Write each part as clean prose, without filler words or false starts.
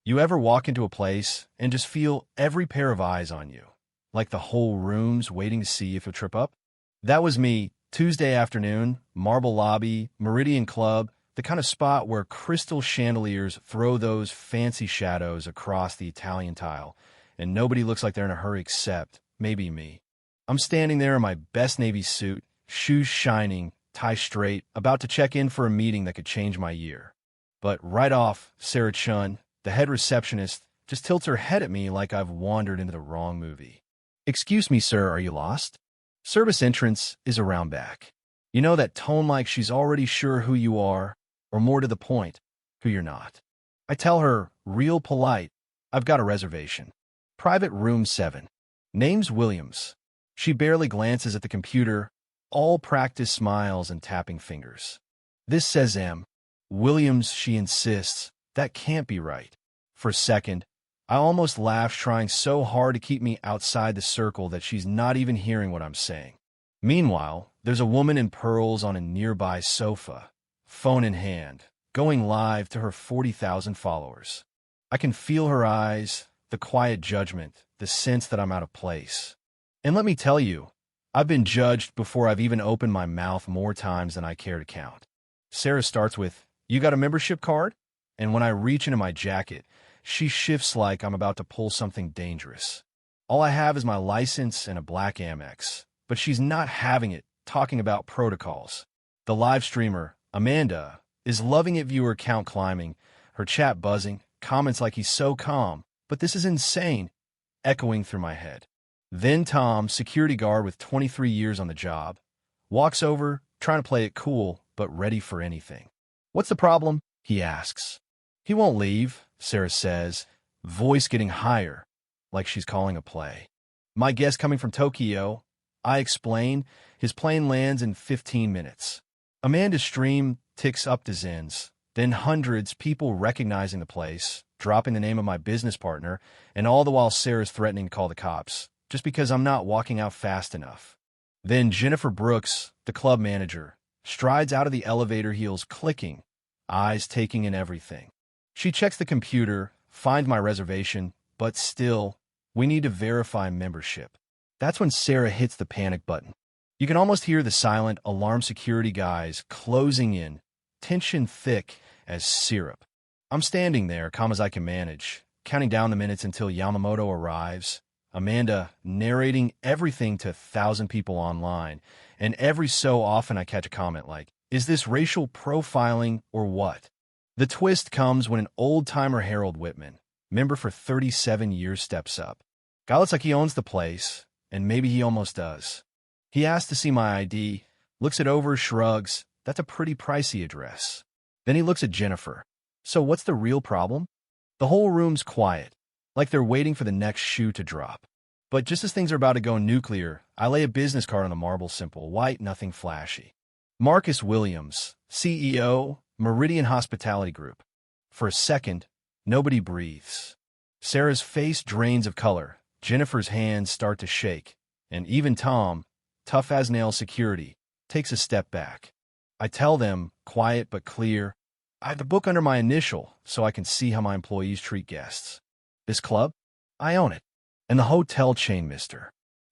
You ever walk into a place and just feel every pair of eyes on you, like the whole room's waiting to see if you'll trip up? That was me, Tuesday afternoon, Marble Lobby, Meridian Club, the kind of spot where crystal chandeliers throw those fancy shadows across the Italian tile, and nobody looks like they're in a hurry except maybe me. I'm standing there in my best navy suit, shoes shining, tie straight, about to check in for a meeting that could change my year. But right off, Sarah Chun, the head receptionist, just tilts her head at me like I've wandered into the wrong movie. "Excuse me, sir, are you lost?" Service entrance is around back. You know that tone like she's already sure who you are, or more to the point, who you're not. I tell her, real polite, I've got a reservation. Private room 7. Name's Williams. She barely glances at the computer, all practice smiles and tapping fingers. "This says M. Williams," she insists. That can't be right. For a second, I almost laugh, trying so hard to keep me outside the circle that she's not even hearing what I'm saying. Meanwhile, there's a woman in pearls on a nearby sofa, phone in hand, going live to her 40,000 followers. I can feel her eyes, the quiet judgment, the sense that I'm out of place. And let me tell you, I've been judged before I've even opened my mouth more times than I care to count. Sarah starts with, "You got a membership card?" And when I reach into my jacket, she shifts like I'm about to pull something dangerous. All I have is my license and a black Amex, but she's not having it, talking about protocols. The live streamer, Amanda, is loving it, viewer count climbing, her chat buzzing, comments like he's so calm, but this is insane, echoing through my head. Then Tom, security guard with 23 years on the job, walks over, trying to play it cool, but ready for anything. "What's the problem?" he asks. "He won't leave," Sarah says, voice getting higher, like she's calling a play. "My guest coming from Tokyo," I explain. "His plane lands in 15 minutes. Amanda's stream ticks up dozens, then hundreds, people recognizing the place, dropping the name of my business partner, and all the while Sarah's threatening to call the cops, just because I'm not walking out fast enough. Then Jennifer Brooks, the club manager, strides out of the elevator, heels clicking, eyes taking in everything. She checks the computer, finds my reservation, but still, we need to verify membership. That's when Sarah hits the panic button. You can almost hear the silent alarm security guys closing in, tension thick as syrup. I'm standing there, calm as I can manage, counting down the minutes until Yamamoto arrives, Amanda narrating everything to 1,000 people online, and every so often I catch a comment like, "Is this racial profiling or what?" The twist comes when an old-timer Harold Whitman, member for 37 years, steps up. Guy looks like he owns the place, and maybe he almost does. He asks to see my ID, looks it over, shrugs. That's a pretty pricey address. Then he looks at Jennifer. "So what's the real problem?" The whole room's quiet, like they're waiting for the next shoe to drop. But just as things are about to go nuclear, I lay a business card on the marble, simple, white, nothing flashy. Marcus Williams, CEO, Meridian Hospitality Group. For a second, nobody breathes. Sarah's face drains of color, Jennifer's hands start to shake, and even Tom, tough as nails security, takes a step back. I tell them, quiet but clear, I have the book under my initial so I can see how my employees treat guests. This club? I own it. And the hotel chain Mr.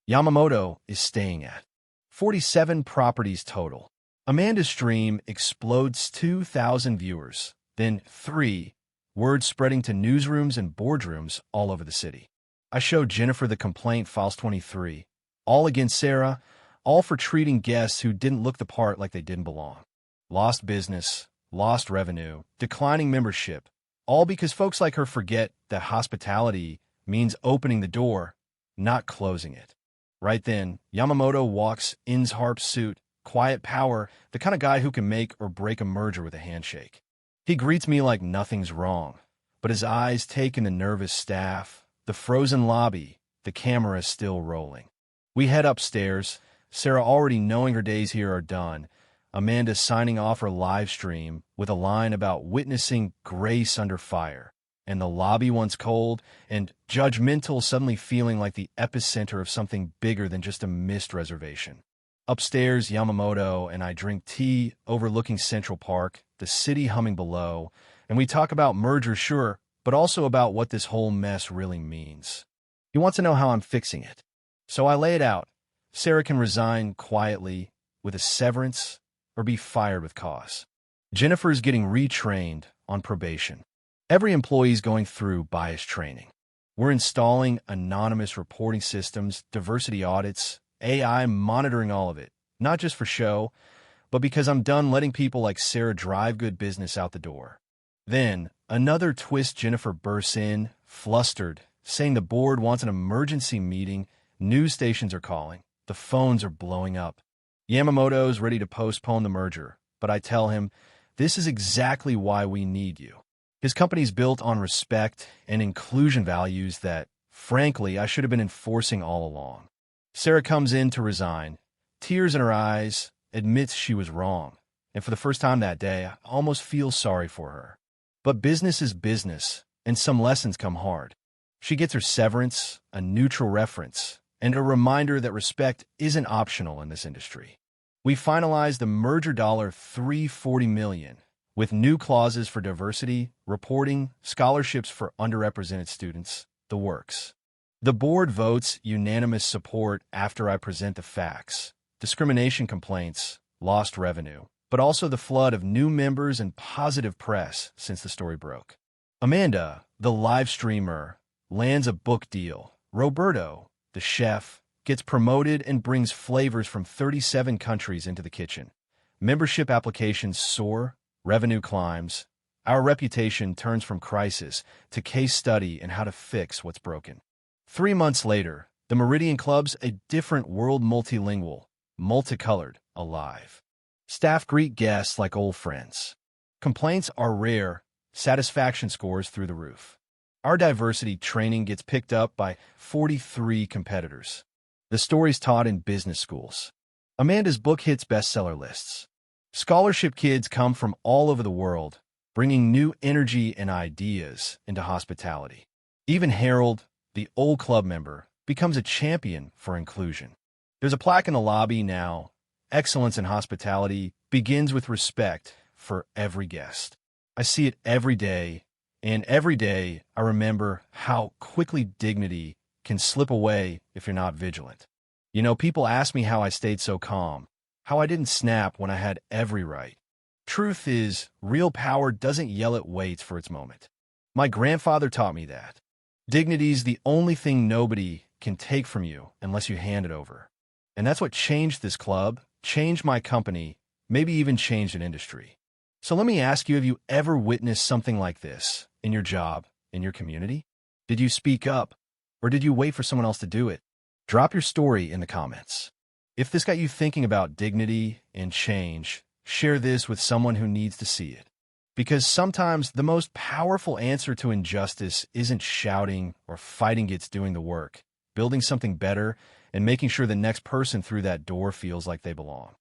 Yamamoto is staying at. 47 properties total. Amanda's stream explodes 2,000 viewers, then 3, word spreading to newsrooms and boardrooms all over the city. I showed Jennifer the complaint files 23, all against Sarah, all for treating guests who didn't look the part like they didn't belong. Lost business, lost revenue, declining membership, all because folks like her forget that hospitality means opening the door, not closing it. Right then, Yamamoto walks in's harp suit, quiet power, the kind of guy who can make or break a merger with a handshake. He greets me like nothing's wrong, but his eyes take in the nervous staff, the frozen lobby, the camera is still rolling. We head upstairs, Sarah already knowing her days here are done, Amanda signing off her live stream with a line about witnessing grace under fire, and the lobby once cold and judgmental suddenly feeling like the epicenter of something bigger than just a missed reservation. Upstairs, Yamamoto and I drink tea overlooking Central Park, the city humming below, and we talk about mergers, sure, but also about what this whole mess really means. He wants to know how I'm fixing it. So I lay it out. Sarah can resign quietly with a severance or be fired with cause. Jennifer's getting retrained on probation. Every employee's going through bias training. We're installing anonymous reporting systems, diversity audits, AI monitoring all of it, not just for show, but because I'm done letting people like Sarah drive good business out the door. Then, another twist. Jennifer bursts in, flustered, saying the board wants an emergency meeting, news stations are calling, the phones are blowing up. Yamamoto's ready to postpone the merger, but I tell him, this is exactly why we need you. His company's built on respect and inclusion values that, frankly, I should have been enforcing all along. Sarah comes in to resign, tears in her eyes, admits she was wrong, and for the first time that day, I almost feel sorry for her. But business is business, and some lessons come hard. She gets her severance, a neutral reference, and a reminder that respect isn't optional in this industry. We finalized the merger $340 million, with new clauses for diversity, reporting, scholarships for underrepresented students, the works. The board votes unanimous support after I present the facts, discrimination complaints, lost revenue, but also the flood of new members and positive press since the story broke. Amanda, the live streamer, lands a book deal. Roberto, the chef, gets promoted and brings flavors from 37 countries into the kitchen. Membership applications soar, revenue climbs. Our reputation turns from crisis to case study in how to fix what's broken. 3 months later, the Meridian Club's a different world, multilingual, multicolored, alive. Staff greet guests like old friends. Complaints are rare, satisfaction scores through the roof. Our diversity training gets picked up by 43 competitors. The story's taught in business schools. Amanda's book hits bestseller lists. Scholarship kids come from all over the world, bringing new energy and ideas into hospitality. Even Harold, the old club member, becomes a champion for inclusion. There's a plaque in the lobby now. Excellence in hospitality begins with respect for every guest. I see it every day, and every day I remember how quickly dignity can slip away if you're not vigilant. People ask me how I stayed so calm, how I didn't snap when I had every right. Truth is, real power doesn't yell at waits for its moment. My grandfather taught me that. Dignity's the only thing nobody can take from you unless you hand it over. And that's what changed this club, changed my company, maybe even changed an industry. So let me ask you, have you ever witnessed something like this in your job, in your community? Did you speak up, or did you wait for someone else to do it? Drop your story in the comments. If this got you thinking about dignity and change, share this with someone who needs to see it. Because sometimes the most powerful answer to injustice isn't shouting or fighting, it's doing the work, building something better, and making sure the next person through that door feels like they belong.